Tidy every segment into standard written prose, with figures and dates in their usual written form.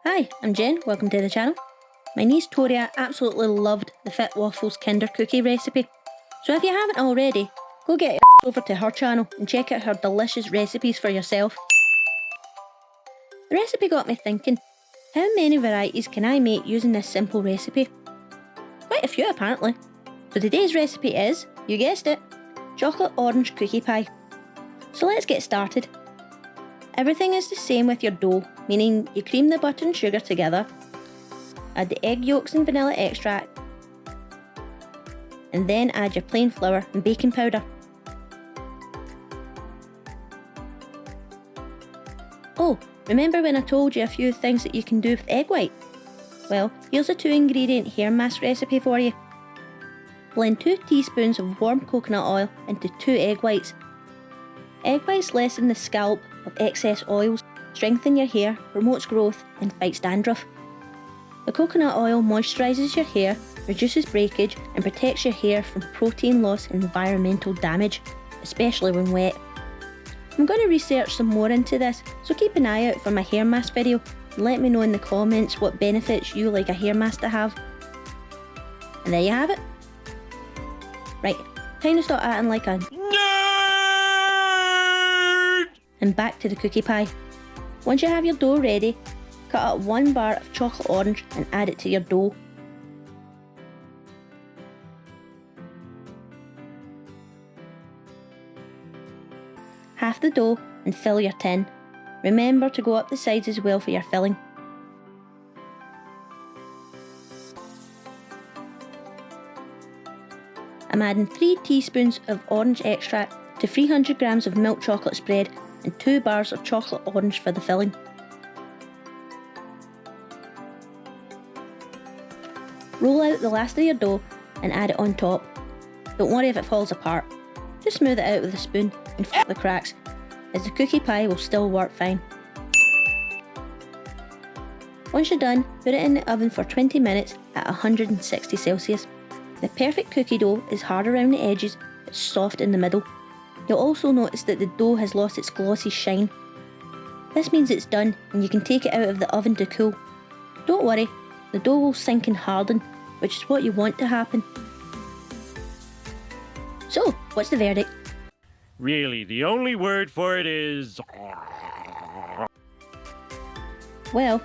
Hi, I'm Jen, welcome to the channel. My niece Toria absolutely loved the Fitwaffle's Kinder Cookie recipe, so if you haven't already, go get your over to her channel and check out her delicious recipes for yourself. The recipe got me thinking, how many varieties can I make using this simple recipe? Quite a few apparently. So today's recipe is, you guessed it, chocolate orange cookie pie. So let's get started. Everything is the same with your dough, meaning you cream the butter and sugar together, add the egg yolks and vanilla extract, and then add your plain flour and baking powder. Oh, remember when I told you a few things that you can do with egg white? Well, here's a 2-ingredient hair mask recipe for you. Blend 2 teaspoons of warm coconut oil into 2 egg whites. Egg whites lessen the scalp of excess oils, strengthen your hair, promotes growth and fights dandruff. The coconut oil moisturises your hair, reduces breakage and protects your hair from protein loss and environmental damage, especially when wet. I'm going to research some more into this, so keep an eye out for my hair mask video and let me know in the comments what benefits you like a hair mask to have. And there you have it. Right, time to start acting like a and back to the cookie pie. Once you have your dough ready, cut up 1 bar of chocolate orange and add it to your dough. Half the dough and fill your tin. Remember to go up the sides as well for your filling. I'm adding 3 teaspoons of orange extract to 300 grams of milk chocolate spread and 2 bars of chocolate orange for the filling. Roll out the last of your dough and add it on top. Don't worry if it falls apart. Just smooth it out with a spoon and fill the cracks, as the cookie pie will still work fine. Once you're done, put it in the oven for 20 minutes at 160 Celsius. The perfect cookie dough is hard around the edges but soft in the middle. You'll also notice that the dough has lost its glossy shine. This means it's done and you can take it out of the oven to cool. Don't worry, the dough will sink and harden, which is what you want to happen. So, what's the verdict? Really, the only word for it is... Well,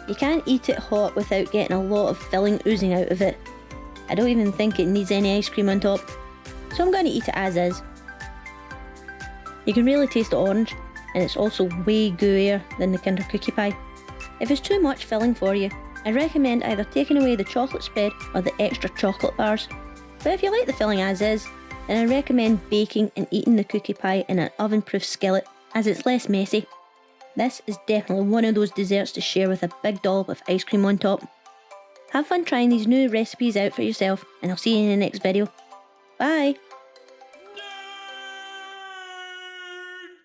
you can't eat it hot without getting a lot of filling oozing out of it. I don't even think it needs any ice cream on top, so I'm going to eat it as is. You can really taste the orange, and it's also way gooier than the Kinder Cookie pie. If it's too much filling for you, I recommend either taking away the chocolate spread or the extra chocolate bars. But if you like the filling as is, then I recommend baking and eating the cookie pie in an oven-proof skillet, as it's less messy. This is definitely one of those desserts to share with a big dollop of ice cream on top. Have fun trying these new recipes out for yourself, and I'll see you in the next video. Bye!